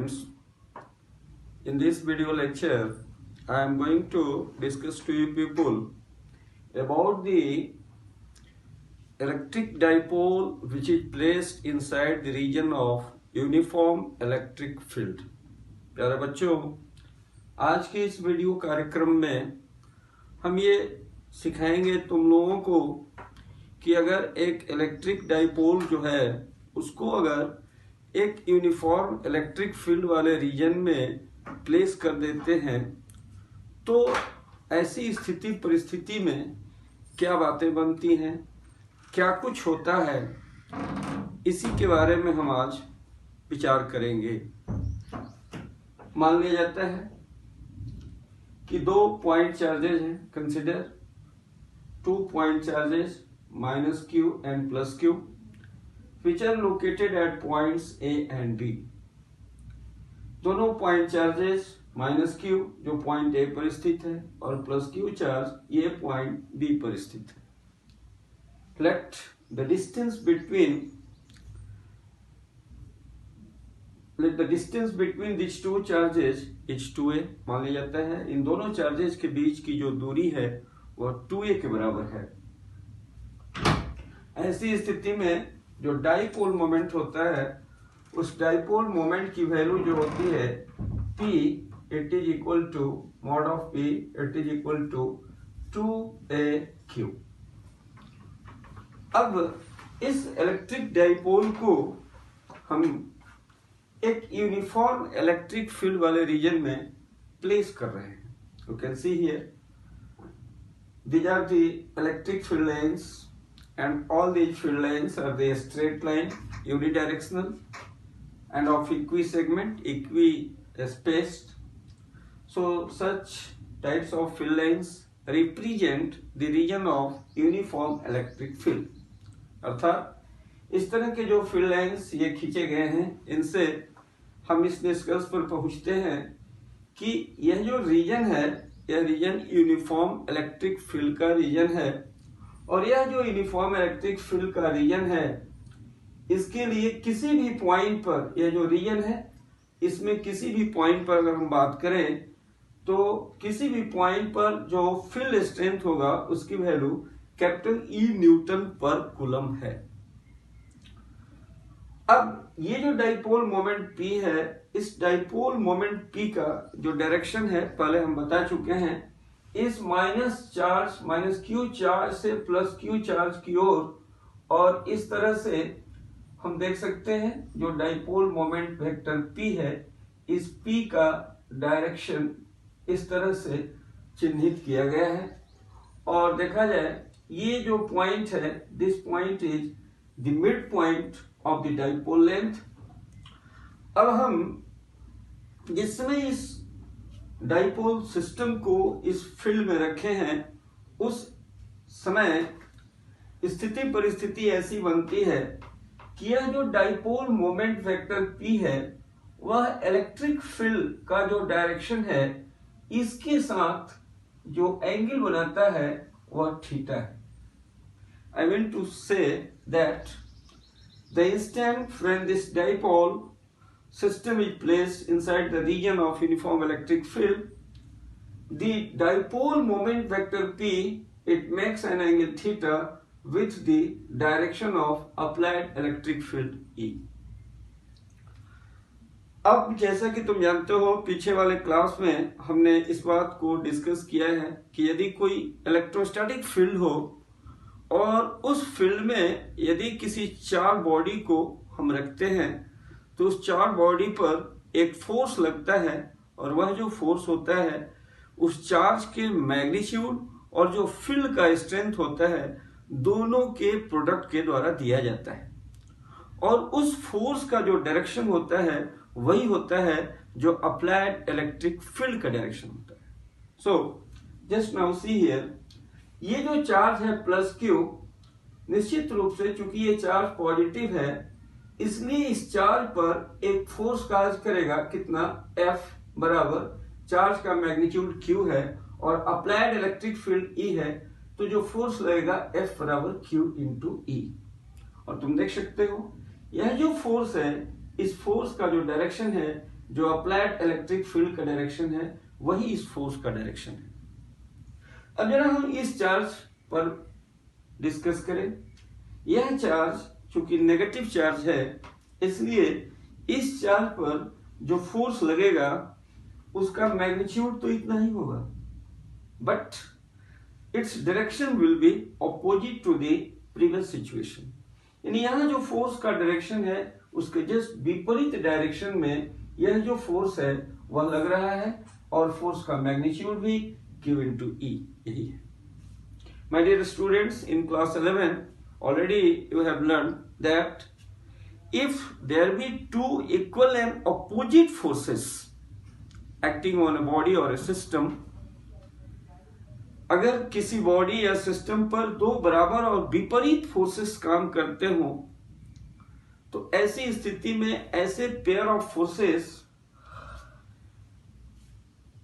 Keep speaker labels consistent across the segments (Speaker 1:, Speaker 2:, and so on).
Speaker 1: students, in this video lecture I am going to discuss to you people about the electric dipole which is placed inside the region of uniform electric field। प्यारे बच्चों, आज के इस video कार्यक्रम में हम ये सिखाएंगे तुम लोगों को कि अगर एक इलेक्ट्रिक डाइपोल जो है उसको अगर एक यूनिफॉर्म इलेक्ट्रिक फील्ड वाले रीजन में प्लेस कर देते हैं तो ऐसी स्थिति परिस्थिति में क्या बातें बनती हैं, क्या कुछ होता है, इसी के बारे में हम आज विचार करेंगे। मान लिया जाता है कि दो पॉइंट चार्जेज हैं, consider 2 point charges minus q and plus q which are located at points A and B। दोनों पॉइंट चार्जेस माइनस q जो पॉइंट A पर स्थित है और प्लस q चार्ज ये पॉइंट B पर स्थित है। Let the distance between this two charges is 2a। मान लिया जाता है इन दोनों चार्जेस के बीच की जो दूरी है वह 2a के बराबर है। ऐसी स्थिति में जो डाइपोल मोमेंट होता है उस डाइपोल मोमेंट की वैल्यू जो होती है P, it is equal to mod of P, it is equal to 2aq। अब इस इलेक्ट्रिक डाइपोल को हम एक यूनिफॉर्म इलेक्ट्रिक फील्ड वाले रीजन में प्लेस कर रहे हैं। You can see here these are the electric field lines and all these field lines are the straight line, unidirectional and of equi-segment, equi-spaced. So such types of field lines represent the region of uniform electric field। अर्थात इस तरह के जो field lines ये खींचे गए हैं इनसे हम इस निष्कर्ष पर पहुंचते हैं कि यह जो रीजन है यह रीजन यूनिफॉर्म इलेक्ट्रिक फील्ड का रीजन है और यह जो यूनिफॉर्म इलेक्ट्रिक फील्ड का रीजन है इसके लिए किसी भी पॉइंट पर यह जो रीजन है इसमें किसी भी पॉइंट पर अगर हम बात करें तो किसी भी पॉइंट पर जो फील्ड स्ट्रेंथ होगा उसकी वैल्यू कैपिटल E न्यूटन पर कूलम है। अब ये जो डाइपोल मोमेंट P है इस डाइपोल मोमेंट P का जो डायरेक्शन है पहले हम बता चुके हैं, इस माइनस q चार्ज से प्लस q चार्ज की ओर और इस तरह से हम देख सकते हैं जो डाइपोल मोमेंट वेक्टर P है इस P का डायरेक्शन इस तरह से चिन्हित किया गया है और देखा जाए ये जो पॉइंट है this point is the mid point of the dipole length. अब हम जिस समय इस डाइपोल सिस्टम को इस फील्ड में रखे हैं उस समय स्थिति परिस्थिति ऐसी बनती है कि यह जो डाइपोल मोमेंट वेक्टर P है वह इलेक्ट्रिक फील्ड का जो डायरेक्शन है इसके साथ जो एंगल बनाता है वह थीटा है। I mean to say that the instant when this dipole system is placed inside the region of uniform electric field, the dipole moment vector P, it makes an angle theta with the direction of applied electric field E। अब जैसा कि तुम जानते हो पीछे वाले class में हमने इस बात को डिस्कस किया है कि यदि कोई इलेक्ट्रोस्टैटिक फील्ड हो और उस फील्ड में यदि किसी चार बॉडी को हम रखते हैं तो उस चार बॉडी पर एक फोर्स लगता है और वह जो फोर्स होता है उस चार्ज के मैग्नीट्यूड और जो फील्ड का स्ट्रेंथ होता है दोनों के प्रोडक्ट के द्वारा दिया जाता है और उस फोर्स का जो डायरेक्शन होता है वही होता है जो अप्लाइड इलेक्ट्रिक फील्ड का डायरेक्शन होता है। So just now see here ये जो चार्ज है प्लस Q निश्चित रूप से चूंकि ये चार्ज पॉजिटिव है इसलिए इस चार्ज पर एक फोर्स कार्य करेगा कितना F बराबर चार्ज का मैग्नीट्यूड Q है और अप्लाइड इलेक्ट्रिक फील्ड E है तो जो फोर्स लगेगा F बराबर Q इंटू E। और तुम देख सकते हो यह जो फोर्स है इस फोर्स का जो डायरेक्शन है जो अप्लाइड इलेक्ट्रिक फील्ड का डायरेक्शन है वही इस फोर्स का डायरेक्शन है। अब जरा हम इस चार्ज पर डिस्कस करें। यह चार्ज चूंकि नेगेटिव चार्ज है, इसलिए इस चार्ज पर जो फोर्स लगेगा उसका मैग्नीट्यूड तो इतना ही होगा, but its direction will be opposite to the previous situation. यानी यहाँ जो फोर्स का डायरेक्शन है उसके जस्ट विपरीत डायरेक्शन में यह जो फोर्स है वह लग रहा है, और फोर्स का मैग्नीट्यूड भी Q into E यही है। My dear students, in class 11 already you have learned that if there be two equal and opposite forces acting on a body or a system, अगर किसी बॉडी या system पर दो बराबर और विपरीत फोर्सेस काम करते हो तो ऐसी स्थिति में ऐसे पेयर ऑफ फोर्सेस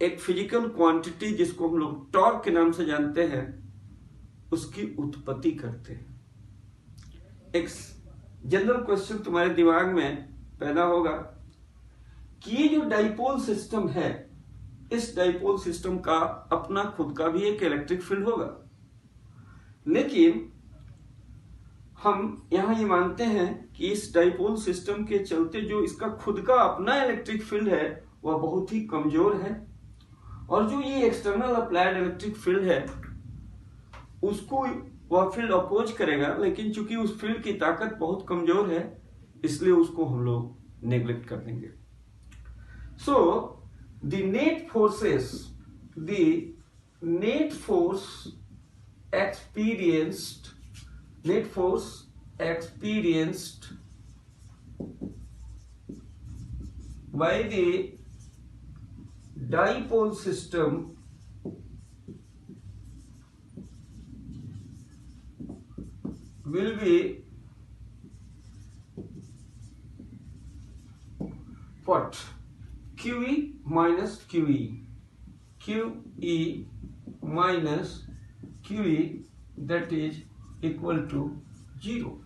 Speaker 1: एक फिजिकल क्वांटिटी जिसको हम लोग टॉर्क के नाम से जानते हैं उसकी उत्पत्ति करते हैं। एक जनरल क्वेश्चन तुम्हारे दिमाग में पैदा होगा कि ये जो डाइपोल सिस्टम है, इस डाइपोल सिस्टम का अपना खुद का भी एक इलेक्ट्रिक फील्ड होगा, लेकिन हम यहां ये मानते हैं कि इस डाइपोल सिस्टम के चलते जो इसका खुद का अपना इलेक्ट्रिक फील्ड है वह बहुत ही कमजोर है, और जो ये एक्सटर्नल अप्लाइड इलेक्ट्रिक फील्ड है उसको वह फील्ड अपोज करेगा, लेकिन चूंकि उस फील्ड की ताकत बहुत कमजोर है इसलिए उसको हम लोग नेग्लेक्ट कर देंगे। So the net force experienced by the dipole system will be what? QE minus QE, QE minus QE, that is equal to 0.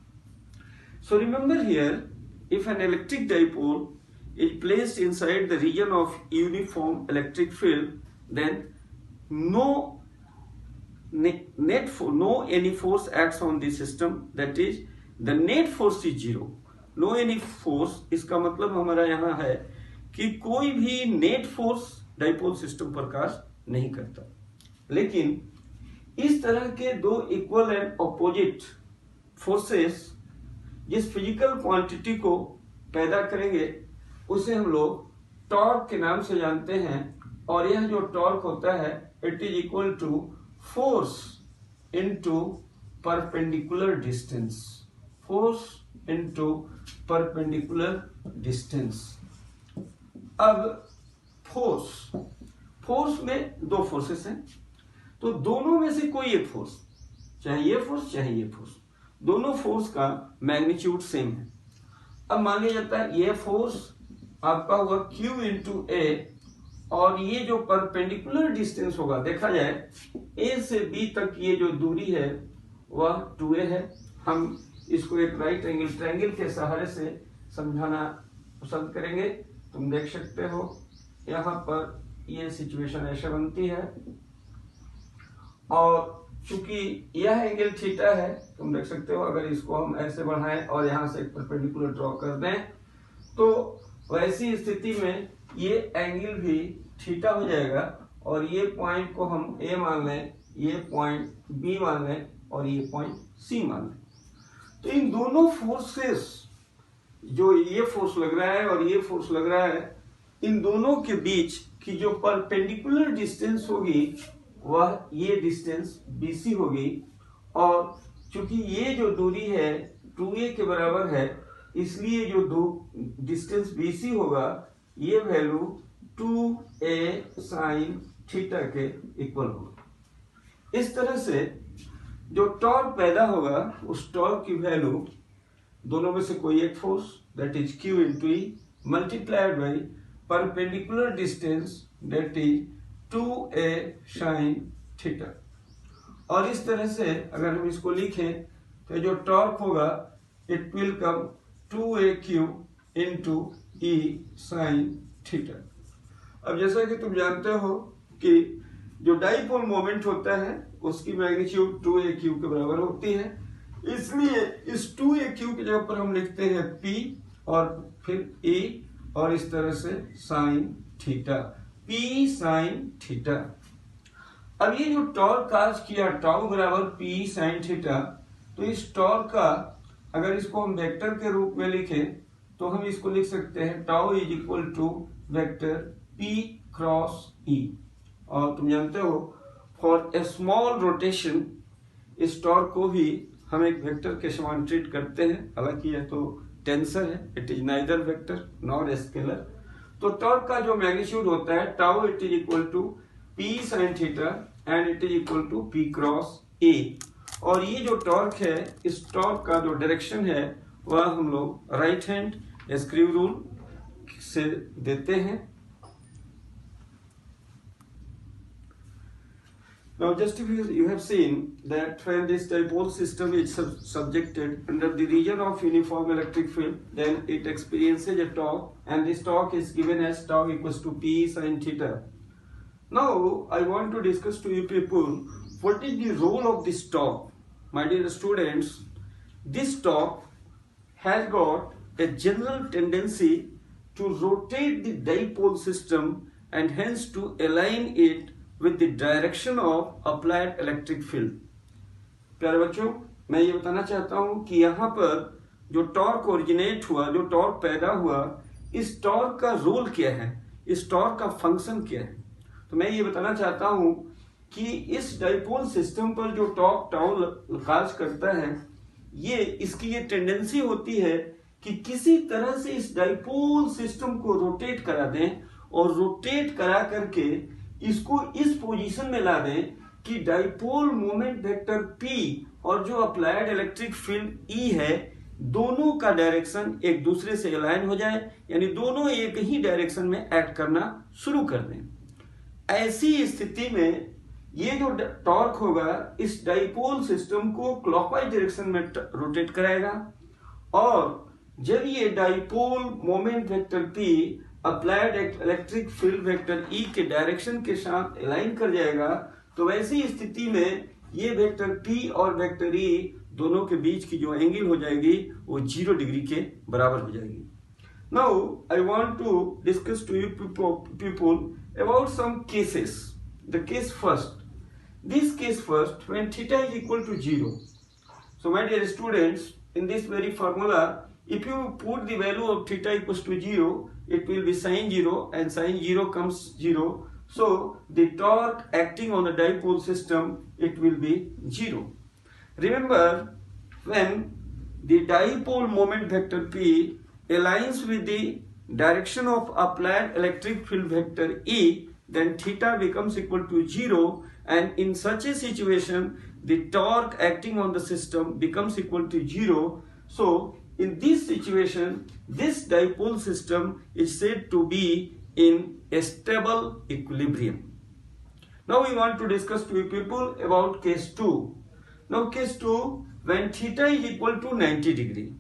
Speaker 1: So remember here, if an electric dipole is placed inside the region of uniform electric field, then no any force acts on the system, that is the net force is 0. No any force, इसका मतलब हमारा यहाँ है कि कोई भी net force dipole system पर कार्य नहीं करता। लेकिन इस तरह के दो इक्वल एंड ऑपोजिट फोर्सेस जिस फिजिकल क्वांटिटी को पैदा करेंगे उसे हम लोग टॉर्क के नाम से जानते हैं, और यह जो टॉर्क होता है it is equal to force into perpendicular distance, force into perpendicular distance. अब फोर्स में दो फोर्सेस हैं, तो दोनों में से कोई एक फोर्स, चाहे ये फोर्स चाहे ये फोर्स, दोनों फोर्स का मैग्नीट्यूड सेम है। अब मान लिया जाता है ये फोर्स आपका हुआ Q इंटू ए, और ये जो परपेंडिकुलर डिस्टेंस होगा, देखा जाए A से B तक ये जो दूरी है वह 2a है। हम इसको एक राइट एंगल ट्रायंगल के सहारे से समझाना पसंद करेंगे। तुम देख सकते हो यहाँ पर ये सिचुएशन ऐसे बनती है, और चूंकि यह एंगल थीटा है, तुम देख सकते हो अगर इसको हम ऐसे बढ़ाएं और यहाँ से एक परपेंडिकुलर ड्रॉ कर दें तो वैसी स्थिति में ये एंगल भी थीटा हो जाएगा, और ये पॉइंट को हम A मान लें, ये पॉइंट B मान लें, और ये पॉइंट C मान लें। तो इन दोनों फोर्सेस, जो ये फोर्स लग रहा है और ये फोर्स लग रहा है, इन दोनों के बीच की जो परपेंडिकुलर डिस्टेंस होगी वह ये डिस्टेंस BC होगी, और चूंकि ये जो दूरी है 2a के बराबर है, इसलिए जो डिस्टेंस BC होगा ये वैल्यू 2a साइन थीटा के इक्वल होगा। इस तरह से जो टॉर्क पैदा होगा उस टॉर्क की वैल्यू दोनों में से कोई एक force, that is Q into E multiplied by perpendicular distance, that is 2a sine theta. और इस तरह से अगर हम इसको लिखें तो जो टॉर्क होगा it will come 2aq into E sine theta. अब जैसा कि तुम जानते हो कि जो डाइपोल मोमेंट होता है उसकी मैग्नीट्यूड 2a क्यू के बराबर होती है, इसलिए इस 2a क्यू की जगह पर हम लिखते हैं P और फिर A और इस तरह से sine theta, P sine theta. अब ये जो टॉर्क काज किया टाउ बराबर P साइन थीटा, तो इस टॉर्क का अगर इसको हम वेक्टर के रूप में लिखें तो हम इसको लिख सकते हैं tau is equal to vector P cross E। और तुम जानते हो फॉर ए स्मॉल रोटेशन इस टॉर्क को भी हम एक वेक्टर के समान ट्रीट करते हैं, हालांकि यह तो टेंसर है, it is neither vector nor scalar. तो टॉर्क का जो मैग्नीट्यूड होता है tau it is equal to P sine theta and it is equal to P cross A। और ये जो टॉर्क है, इस टॉर्क का जो डायरेक्शन है वह हम लोग राइट हैंड स्क्रू रूल से देते हैं। Now just you have seen that when this dipole system is subjected under the region of uniform electric field, then it experiences a torque, and this torque is given as tau equals to P sin theta. Now I want to discuss to you people what is the role of this torque. My dear students, this torque has got a general tendency to rotate the dipole system and hence to align it with the direction of applied electric field. प्यारे बच्चों, मैं ये बताना चाहता हूँ कि यहाँ पर जो टॉर्क ओरिजिनेट हुआ, जो टॉर्क पैदा हुआ, इस टॉर्क का रोल क्या है, इस टॉर्क का फंक्शन क्या है। तो मैं ये बताना चाहता हूँ कि इस डाइपोल सिस्टम पर जो टॉर्क टाउ काज करता है, ये इसकी ये टेंडेंसी होती है कि किसी तरह से इस डाइपोल सिस्टम को रोटेट करा दें और रोटेट करा करके इसको इस पोजीशन में ला दें कि डाइपोल मोमेंट वेक्टर P और जो अप्लाइड इलेक्ट्रिक फील्ड E है, दोनों का डायरेक्शन एक दूसरे से अलाइन हो जाए, यानी दोनों एक ही डायरेक्शन में एक्ट करना शुरू कर दें। ऐसी स्थिति में ये जो टॉर्क होगा इस डाइपोल सिस्टम को क्लॉकवाइज डायरेक्शन में रोटेट कराएगा, और जब ये dipole moment vector P applied electric field vector E के डायरेक्शन के साथ अलाइन कर जाएगा, तो वैसी स्थिति में ये वेक्टर P और वेक्टर E दोनों के बीच की जो एंगल हो जाएगी वो 0 डिग्री के बराबर हो जाएगी। Now I want to discuss to you people about some cases. The case first, this case first when theta is equal to 0। So my dear students, in this very formula, if you put the value of theta equals to 0, it will be sin 0, and sin 0 comes 0. So the torque acting on the dipole system, it will be 0. Remember, when the dipole moment vector P aligns with the direction of applied electric field vector E, then theta becomes equal to 0, and in such a situation the torque acting on the system becomes equal to 0. So in this situation, this dipole system is said to be in a stable equilibrium. Now we want to discuss to you people about case 2. Now case 2, when theta is equal to 90 degree.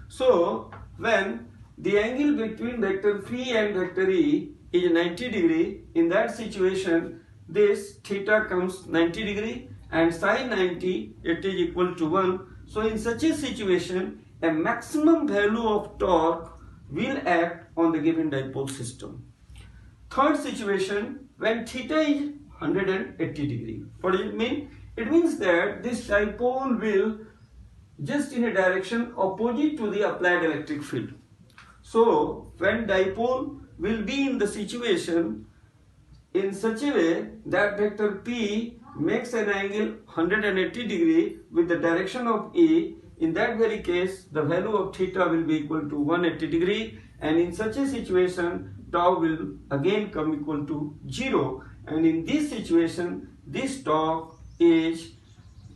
Speaker 1: So when the angle between vector P and vector E is 90 degree, in that situation this theta comes 90 degree and sin 90 it is equal to 1. So in such a situation, a maximum value of torque will act on the given dipole system. Third situation, when theta is 180 degree. What does it mean? It means that this dipole will just in a direction opposite to the applied electric field. So when dipole will be in the situation in such a way that vector P makes an angle 180 degree with the direction of E, in that very case the value of theta will be equal to 180 degree, and in such a situation tau will again come equal to 0, and in this situation this torque is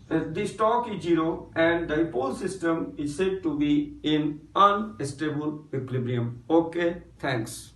Speaker 1: 0 and dipole system is said to be in unstable equilibrium. Okay, thanks.